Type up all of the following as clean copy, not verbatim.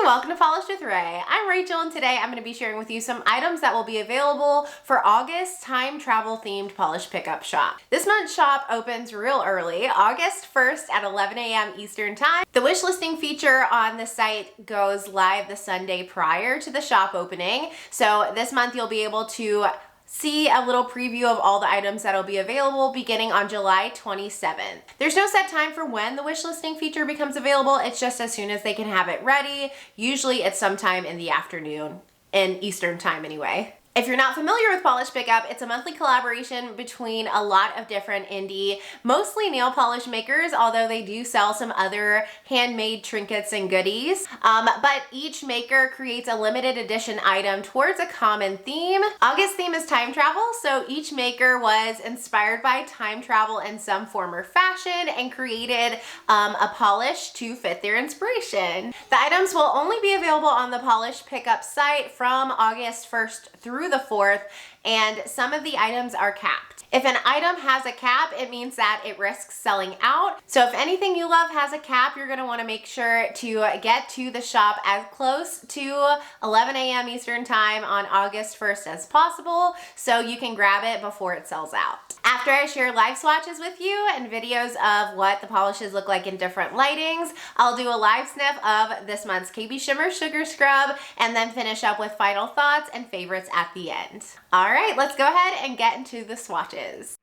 welcome to Polished with Ray. I'm Rachel and today I'm going to be sharing with you some items that will be available for August time travel themed polish pickup shop. This month's shop opens real early, August 1st at 11 a.m. Eastern time. The wish listing feature on the site goes live the Sunday prior to the shop opening. So this month you'll be able to see a little preview of all the items that'll be available beginning on July 27th. There's no set time for when the wish listing feature becomes available. It's just as soon as they can have it ready. Usually it's sometime in the afternoon, in Eastern time anyway. If you're not familiar with Polish Pickup, it's a monthly collaboration between a lot of different indie, mostly nail polish makers, although they do sell some other handmade trinkets and goodies. But each maker creates a limited edition item towards a common theme. August theme is time travel, so each maker was inspired by time travel in some form or fashion and created a polish to fit their inspiration. The items will only be available on the Polish Pickup site from August 1st through the 4th, and some of the items are capped. If an item has a cap, it means that it risks selling out. So if anything you love has a cap, you're gonna wanna make sure to get to the shop as close to 11 a.m. Eastern time on August 1st as possible so you can grab it before it sells out. After I share live swatches with you and videos of what the polishes look like in different lightings, I'll do a live sniff of this month's KBShimmer Sugar Scrub and then finish up with final thoughts and favorites at the end. All right, let's go ahead and get into the swatches.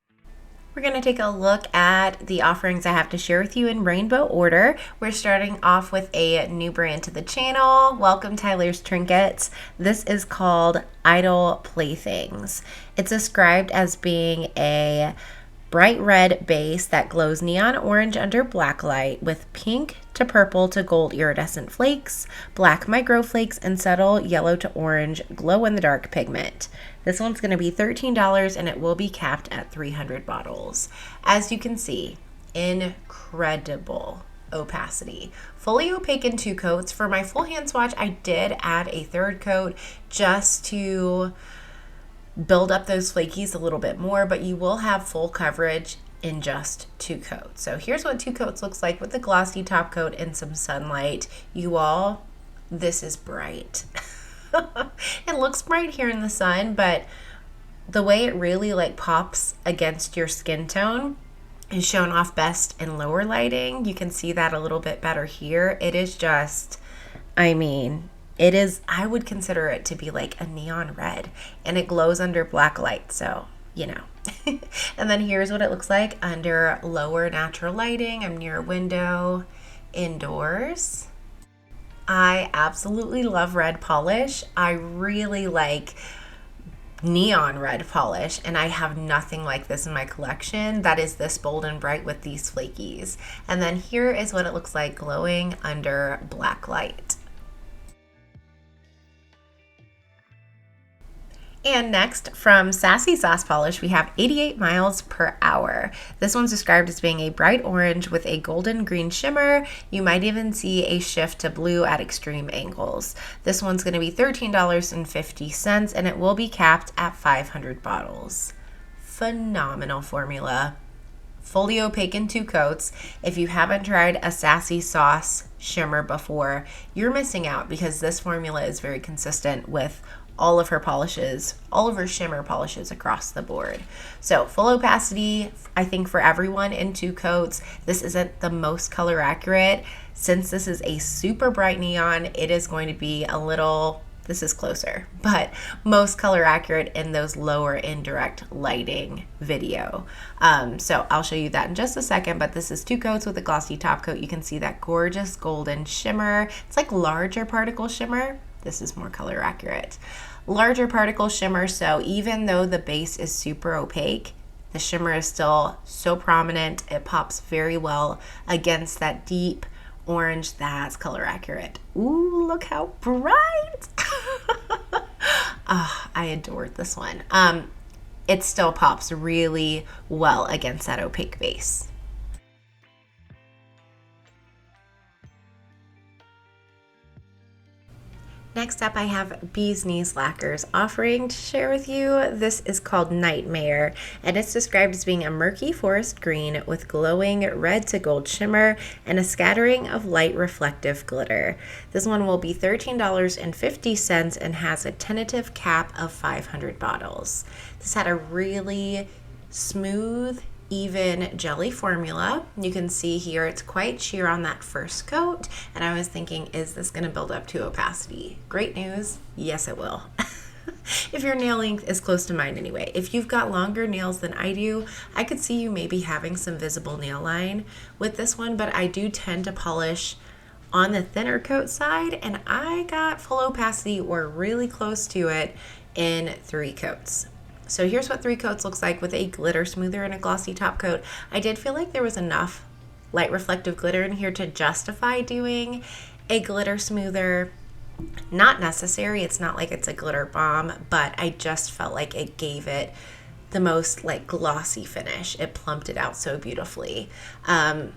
We're going to take a look at the offerings I have to share with you in rainbow order. We're starting off with a new brand to the channel. Welcome Tyler's Trinkets. This is called Idle Playthings. It's described as being a bright red base that glows neon orange under black light with pink to purple to gold iridescent flakes, black micro flakes, and subtle yellow to orange glow-in-the-dark pigment. This one's going to be $13 and it will be capped at 300 bottles. As you can see, incredible opacity. Fully opaque in 2 coats. For my full hand swatch, I did add a 3rd coat just to build up those flakies a little bit more, but you will have full coverage in just 2 coats. So here's what 2 coats looks like with the glossy top coat and some sunlight. You all, this is bright. It looks bright here in the sun, but the way it really like pops against your skin tone is shown off best in lower lighting. You can see that a little bit better here. It is just, I mean, it is, I would consider it to be like a neon red, and it glows under black light, so you know. And then here's what it looks like under lower natural lighting. I'm near a window indoors. I absolutely love red polish. I really like neon red polish, and I have nothing like this in my collection that is this bold and bright with these flakies. And then here is what it looks like glowing under black light. And next, from Sassy Sauce Polish, we have 88 miles per hour. This one's described as being a bright orange with a golden green shimmer. You might even see a shift to blue at extreme angles. This one's going to be $13.50 and it will be capped at 500 bottles. Phenomenal formula. Fully opaque in 2 coats. If you haven't tried a Sassy Sauce shimmer before, you're missing out because this formula is very consistent with all of her polishes, all of her shimmer polishes across the board. So full opacity, I think for everyone in 2 coats. This isn't the most color accurate. Since this is a super bright neon, it is going to be a little, this is closer, but most color accurate in those lower indirect lighting video. So I'll show you that in just a second, but this is 2 coats with a glossy top coat. You can see that gorgeous golden shimmer. It's like larger particle shimmer. This is more color accurate. Larger particle shimmer, so even though the base is super opaque, the shimmer is still so prominent. It pops very well against that deep orange. That's color accurate. Ooh, look how bright. Oh, I adored this one. It still pops really well against that opaque base. Next up, I have Beesen's Lacquers offering to share with you. This is called Knightmare, and it's described as being a murky forest green with glowing red to gold shimmer and a scattering of light reflective glitter. This one will be $13.50 and has a tentative cap of 500 bottles. This had a really smooth, even jelly formula. You can see here it's quite sheer on that first coat, and I was thinking, is this going to build up to opacity? Great news, yes it will. If your nail length is close to mine anyway. If you've got longer nails than I do, I could see you maybe having some visible nail line with this one, but I do tend to polish on the thinner coat side, and I got full opacity or really close to it in 3 coats. So here's what 3 coats looks like with a glitter smoother and a glossy top coat. I did feel like there was enough light reflective glitter in here to justify doing a glitter smoother. Not necessary, it's not like it's a glitter bomb, but I just felt like it gave it the most like glossy finish. It plumped it out so beautifully.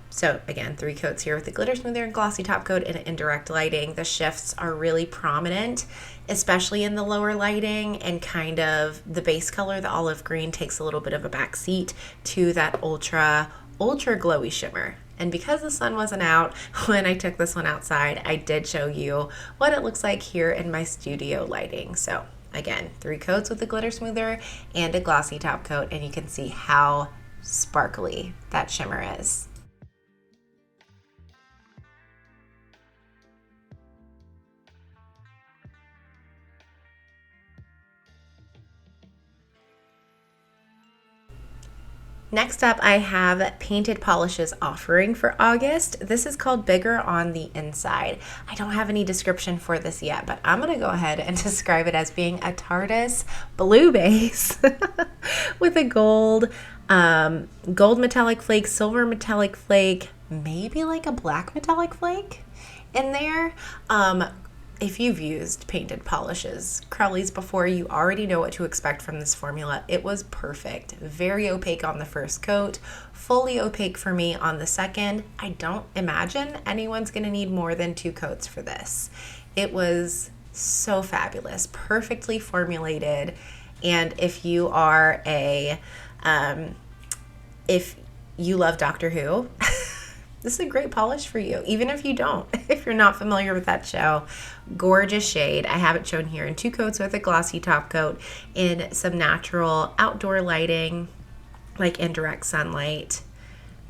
So again, 3 coats here with the glitter smoother and glossy top coat and indirect lighting. The shifts are really prominent, especially in the lower lighting, and kind of the base color, the olive green, takes a little bit of a back seat to that ultra glowy shimmer. And because the sun wasn't out when I took this one outside, I did show you what it looks like here in my studio lighting. So again, 3 coats with a glitter smoother and a glossy top coat, and you can see how sparkly that shimmer is. Next up, I have Painted Polishes offering for August. This is called Bigger on the Inside. I don't have any description for this yet, but I'm gonna go ahead and describe it as being a TARDIS blue base with a gold metallic flake, silver metallic flake, maybe like a black metallic flake in there. If you've used Painted Polishes Crowleys before, you already know what to expect from this formula. It was perfect. Very opaque on the first coat, fully opaque for me on the second. I don't imagine anyone's gonna need more than 2 coats for this. It was so fabulous, perfectly formulated. And if you are if you love Doctor Who, this is a great polish for you, even if you don't, if you're not familiar with that show. Gorgeous shade. I have it shown here in 2 coats with a glossy top coat in some natural outdoor lighting, like indirect sunlight.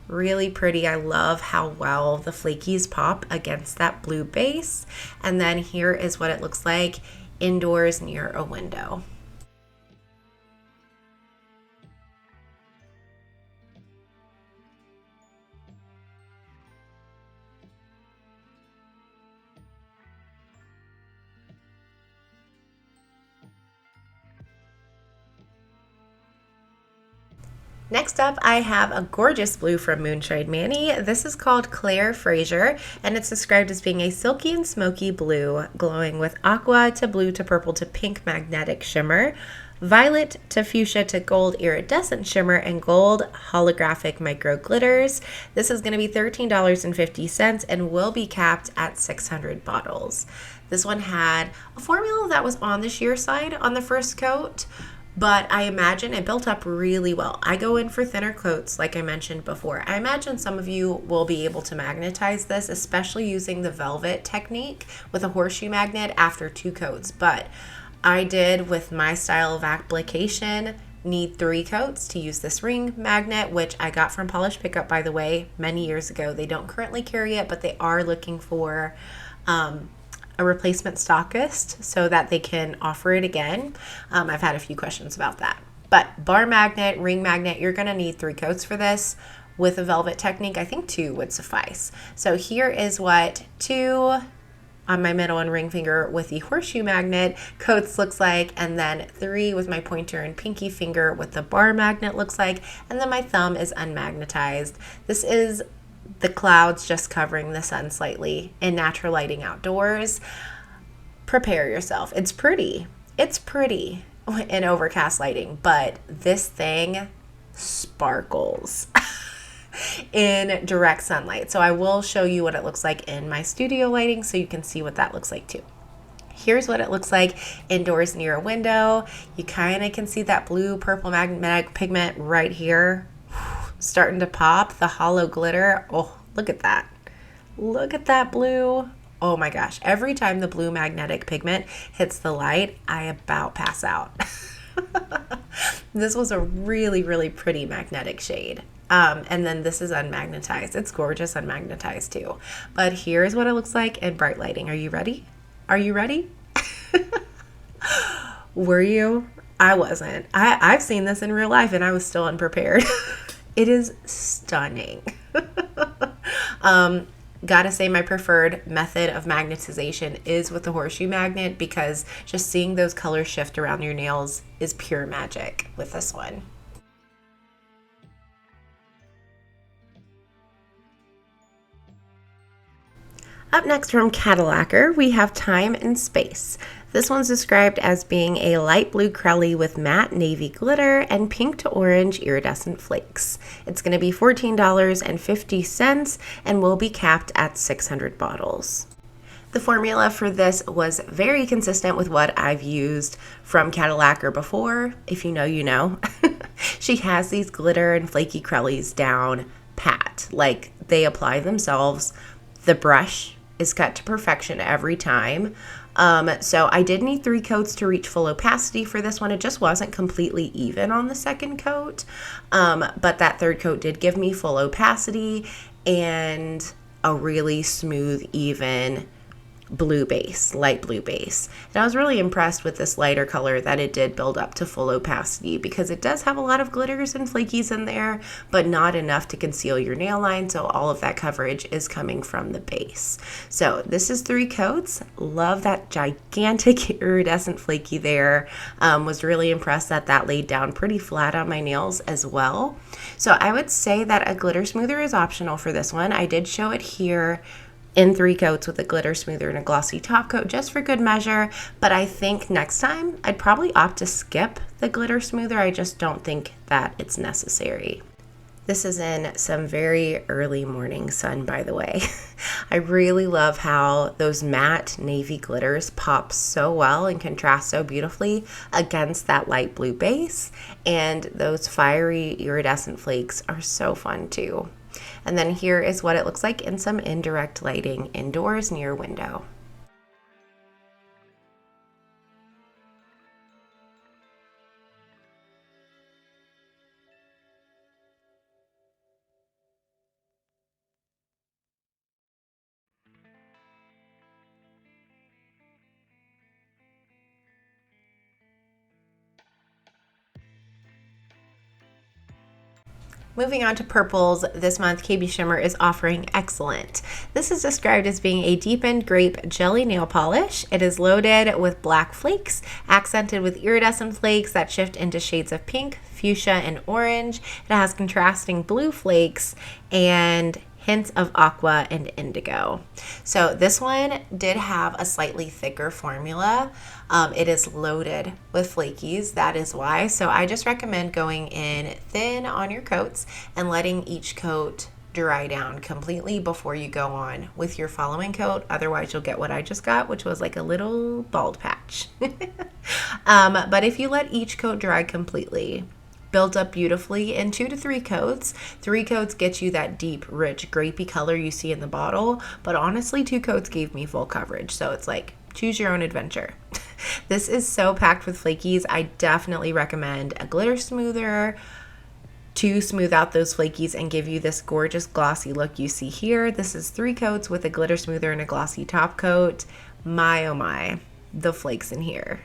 Really pretty. I love how well the flakies pop against that blue base. And then here is what it looks like indoors near a window. Next up, I have a gorgeous blue from Moonshade Manny. This is called Clare Fraser, and it's described as being a silky and smoky blue, glowing with aqua to blue to purple to pink magnetic shimmer, violet to fuchsia to gold iridescent shimmer, and gold holographic micro glitters. This is going to be $13.50 and will be capped at 600 bottles. This one had a formula that was on the sheer side on the first coat, but I imagine it built up really well. I go in for thinner coats, like I mentioned before. I imagine some of you will be able to magnetize this, especially using the velvet technique with a horseshoe magnet after 2 coats. But I did, with my style of application, need 3 coats to use this ring magnet, which I got from Polish Pickup, by the way, many years ago. They don't currently carry it, but they are looking for a replacement stockist so that they can offer it again. I've had a few questions about that. But bar magnet, ring magnet, you're gonna need 3 coats for this. With a velvet technique, I think 2 would suffice. So here is what 2 on my middle and ring finger with the horseshoe magnet coats looks like, and then 3 with my pointer and pinky finger with the bar magnet looks like, and then my thumb is unmagnetized. This is the clouds just covering the sun slightly in natural lighting outdoors. Prepare yourself. It's pretty. It's pretty in overcast lighting, but this thing sparkles in direct sunlight. So I will show you what it looks like in my studio lighting so you can see what that looks like too. Here's what it looks like indoors near a window. You kind of can see that blue purple magnetic pigment right here starting to pop, the hollow glitter. Oh, look at that. Look at that blue. Oh my gosh. Every time the blue magnetic pigment hits the light, I about pass out. This was a really, really pretty magnetic shade. And then this is unmagnetized. It's gorgeous unmagnetized too. But here's what it looks like in bright lighting. Are you ready? Are you ready? Were you? I wasn't. I've seen this in real life and I was still unprepared. It is stunning. Gotta say my preferred method of magnetization is with the horseshoe magnet because just seeing those colors shift around your nails is pure magic with this one. Up next from Cadillacquer, we have Time and Space. This one's described as being a light blue crelly with matte navy glitter and pink to orange iridescent flakes. It's going to be $14.50 and will be capped at 600 bottles. The formula for this was very consistent with what I've used from Cadillacquer before. If you know, you know. She has these glitter and flaky crellies down pat, like they apply themselves. The brush is cut to perfection every time. So I did need 3 coats to reach full opacity for this one. It just wasn't completely even on the second coat. But that third coat did give me full opacity and a really smooth, even blue base, light blue base. And I was really impressed with this lighter color that it did build up to full opacity because it does have a lot of glitters and flakies in there, but not enough to conceal your nail line. So all of that coverage is coming from the base. So this is 3 coats. Love that gigantic iridescent flaky there. Was really impressed that that laid down pretty flat on my nails as well. So I would say that a glitter smoother is optional for this one. I did show it here in 3 coats with a glitter smoother and a glossy top coat just for good measure, but I think next time I'd probably opt to skip the glitter smoother. I just don't think that it's necessary. This is in some very early morning sun, by the way. I really love how those matte navy glitters pop so well and contrast so beautifully against that light blue base, and those fiery iridescent flakes are so fun too. And then here is what it looks like in some indirect lighting indoors near a window. Moving on to purples, this month KBShimmer is offering Excellent. This is described as being a deepened grape jelly nail polish. It is loaded with black flakes, accented with iridescent flakes that shift into shades of pink, fuchsia, and orange. It has contrasting blue flakes and hints of aqua and indigo. So this one did have a slightly thicker formula. It is loaded with flakies, that is why. So I just recommend going in thin on your coats and letting each coat dry down completely before you go on with your following coat. Otherwise you'll get what I just got, which was like a little bald patch. But if you let each coat dry completely, built up beautifully in 2 to 3 coats. 3 coats get you that deep, rich, grapey color you see in the bottle, but honestly 2 coats gave me full coverage, so it's like choose your own adventure. This is so packed with flakies. I definitely recommend a glitter smoother to smooth out those flakies and give you this gorgeous glossy look you see here. This is 3 coats with a glitter smoother and a glossy top coat. My oh my, the flakes in here.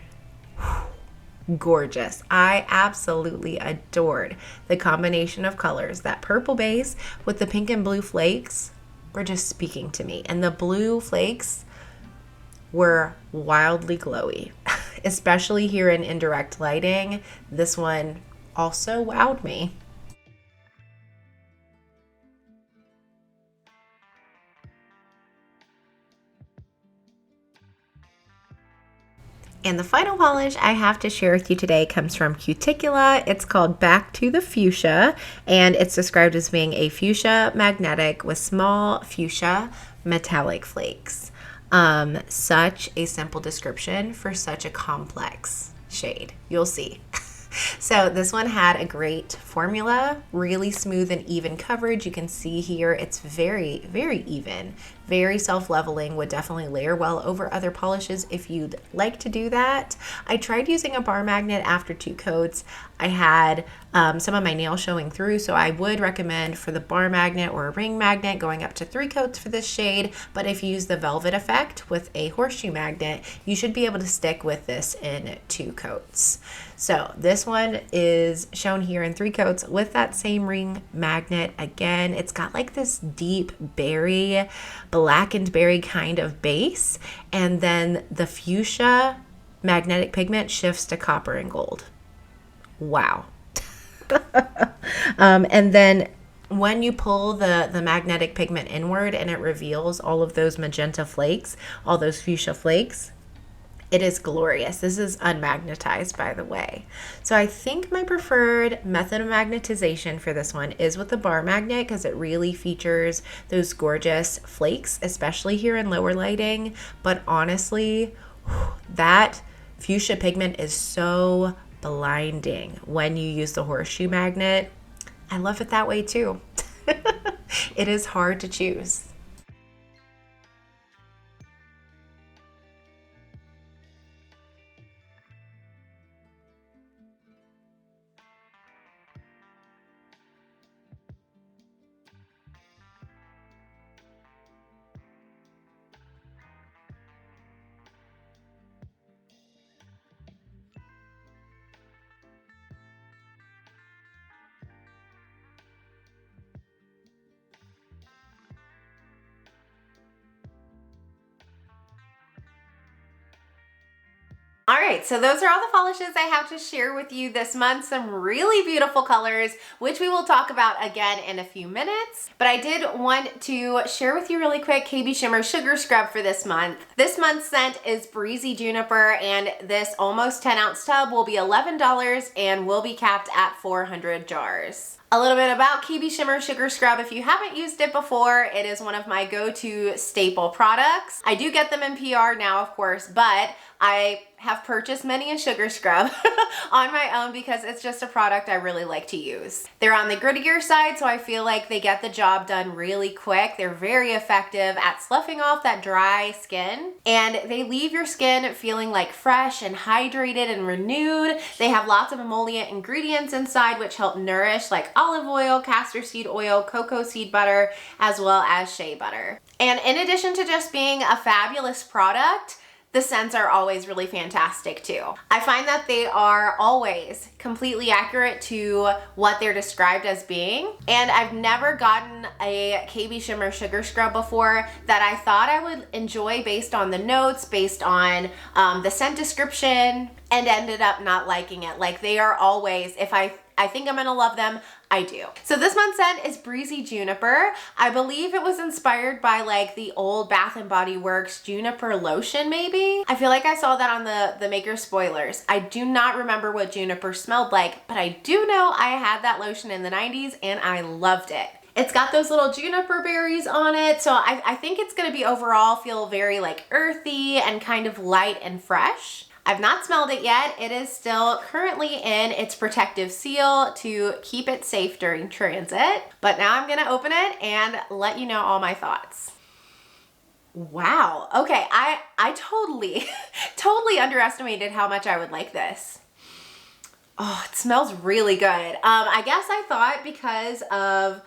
Gorgeous. I absolutely adored the combination of colors. That purple base with the pink and blue flakes were just speaking to me, and the blue flakes were wildly glowy, especially here in indirect lighting. This one also wowed me. And the final polish I have to share with you today comes from Cuticula. It's called Back to the Fuchsia, and it's described as being a fuchsia magnetic with small fuchsia metallic flakes. Such a simple description for such a complex shade. You'll see. So this one had a great formula, really smooth and even coverage. You can see here it's very, very even, very self-leveling, would definitely layer well over other polishes if you'd like to do that. I tried using a bar magnet after 2 coats. I had some of my nails showing through, so I would recommend for the bar magnet or a ring magnet going up to 3 coats for this shade, but if you use the velvet effect with a horseshoe magnet, you should be able to stick with this in 2 coats. So this one is shown here in 3 coats with that same ring magnet. Again, it's got like this deep berry, blackened berry kind of base, and then the fuchsia magnetic pigment shifts to copper and gold. Wow. And then when you pull the magnetic pigment inward and it reveals all of those magenta flakes, all those fuchsia flakes, it is glorious. This is unmagnetized, by the way. So I think my preferred method of magnetization for this one is with the bar magnet because it really features those gorgeous flakes, especially here in lower lighting. But honestly, that fuchsia pigment is so blinding when you use the horseshoe magnet. I love it that way too. It is hard to choose. All right, so those are all the polishes I have to share with you this month. Some really beautiful colors, which we will talk about again in a few minutes. But I did want to share with you really quick KBShimmer Sugar Scrub for this month. This month's scent is Breezy Juniper, and this almost 10-ounce tub will be $11 and will be capped at 400 jars. A little bit about KBShimmer Sugar Scrub. If you haven't used it before, it is one of my go-to staple products. I do get them in PR now, of course, but I have purchased many a sugar scrub on my own because it's just a product I really like to use. They're on the grittier side, so I feel like they get the job done really quick. They're very effective at sloughing off that dry skin, and they leave your skin feeling like fresh and hydrated and renewed. They have lots of emollient ingredients inside which help nourish, like olive oil, castor seed oil, cocoa seed butter, as well as shea butter. And in addition to just being a fabulous product, the scents are always really fantastic too. I find that they are always completely accurate to what they're described as being. And I've never gotten a KBShimmer Sugar Scrub before that I thought I would enjoy based on the notes, based on the scent description, and ended up not liking it. Like, they are always, if I think I'm gonna love them, I do. So this month's scent is Breezy Juniper. I believe it was inspired by like the old Bath & Body Works Juniper lotion maybe. I feel like I saw that on the maker spoilers. I do not remember what Juniper smelled like, but I do know I had that lotion in the 90s and I loved it. It's got those little juniper berries on it, so I think it's gonna be overall feel very like earthy and kind of light and fresh. I've not smelled it yet. It is still currently in its protective seal to keep it safe during transit. But now I'm gonna open it and let you know all my thoughts. Wow, okay, I totally underestimated how much I would like this. Oh, it smells really good. I guess I thought because of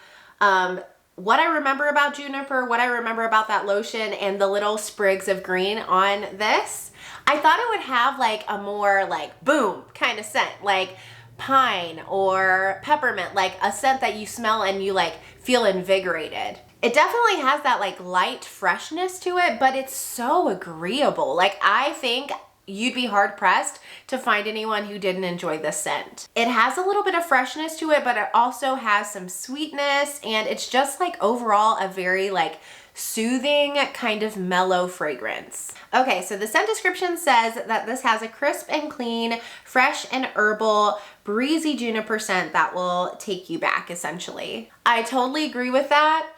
what I remember about Juniper, what I remember about that lotion, and the little sprigs of green on this, I thought it would have like a more like boom kind of scent, like pine or peppermint, like a scent that you smell and you like feel invigorated. It definitely has that like light freshness to it, but it's so agreeable. Like, I think you'd be hard pressed to find anyone who didn't enjoy this scent. It has a little bit of freshness to it, but it also has some sweetness, and it's just like overall a very like soothing kind of mellow fragrance. Okay, so the scent description says that this has a crisp and clean, fresh and herbal, breezy juniper scent that will take you back essentially. I totally agree with that.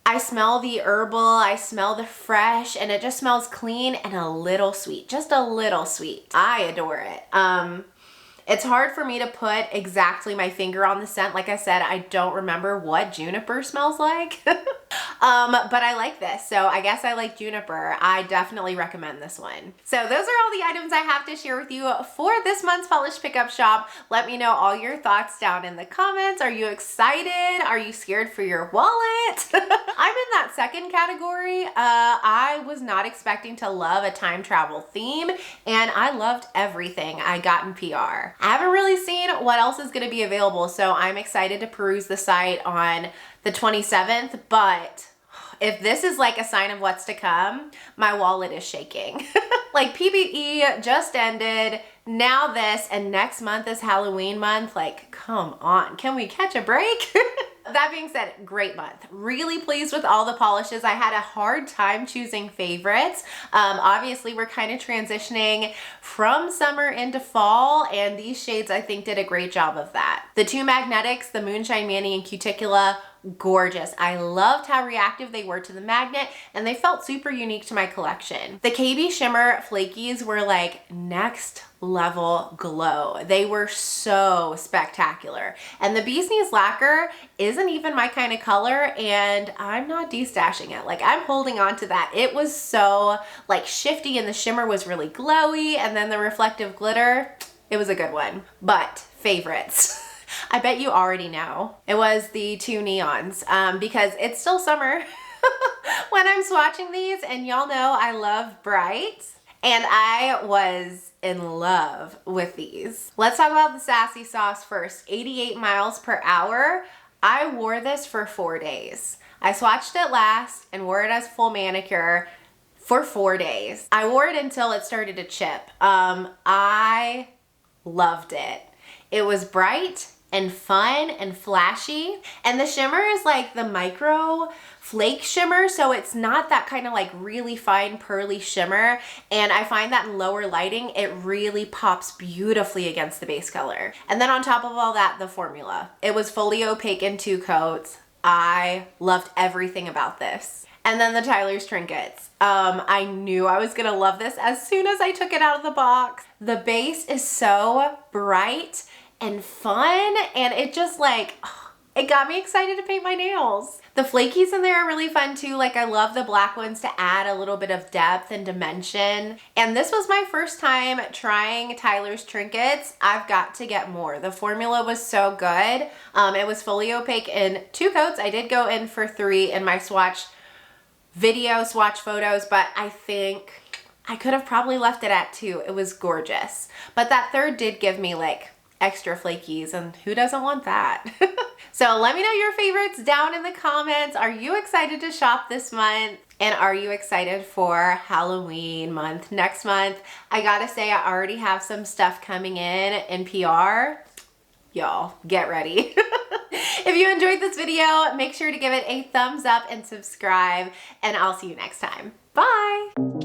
I smell the herbal, I smell the fresh, and it just smells clean and a little sweet, just a little sweet. I adore it. It's hard for me to put exactly my finger on the scent. Like I said, I don't remember what juniper smells like. But I like this, so I guess I like juniper. I definitely recommend this one. So those are all the items I have to share with you for this month's Polish Pickup Shop. Let me know all your thoughts down in the comments. Are you excited? Are you scared for your wallet? I'm in that second category. I was not expecting to love a time travel theme, and I loved everything I got in PR. I haven't really seen what else is going to be available, so I'm excited to peruse the site on the 27th, but if this is like a sign of what's to come, my wallet is shaking. Like PBE just ended, now this, and next month is Halloween month. Like, come on, can we catch a break? That being said, great month. Really pleased with all the polishes. I had a hard time choosing favorites. Obviously, we're kind of transitioning from summer into fall, and these shades I think did a great job of that. The two magnetics, the Moonshade, Manny, and Cuticula, gorgeous. I loved how reactive they were to the magnet, and they felt super unique to my collection. The KBShimmer Flakies were like next level glow. They were so spectacular. And the Beesen's Lacquer isn't even my kind of color, and I'm not destashing it. Like, I'm holding on to that. It was so like shifty, and the shimmer was really glowy, and then the reflective glitter, it was a good one. But favorites. I bet you already know. It was the two neons because it's still summer when I'm swatching these, and y'all know I love bright, and I was in love with these. Let's talk about the Sassy sauce first. 88 miles per hour. I wore this for 4 days. I swatched it last and wore it as full manicure for 4 days. I wore it until it started to chip. I loved it. It was bright and fun and flashy, and the shimmer is like the micro flake shimmer, so it's not that kind of like really fine pearly shimmer, and I find that in lower lighting it really pops beautifully against the base color. And then on top of all that, the formula. It was fully opaque in 2 coats. I loved everything about this. And then the Tyler's Trinkets. I knew I was gonna love this as soon as I took it out of the box. The base is so bright and fun, and it just like, it got me excited to paint my nails. The flakies in there are really fun too. Like, I love the black ones to add a little bit of depth and dimension. And this was my first time trying Tyler's Trinkets. I've got to get more. The formula was so good. It was fully opaque in 2 coats. I did go in for 3 in my swatch video, swatch photos, but I think I could have probably left it at 2. It was gorgeous. But that third did give me like extra flakies, and who doesn't want that? So let me know your favorites down in the comments. Are you excited to shop this month? And are you excited for Halloween month next month? I gotta say, I already have some stuff coming in PR. Y'all, get ready. If you enjoyed this video, make sure to give it a thumbs up and subscribe, and I'll see you next time. Bye.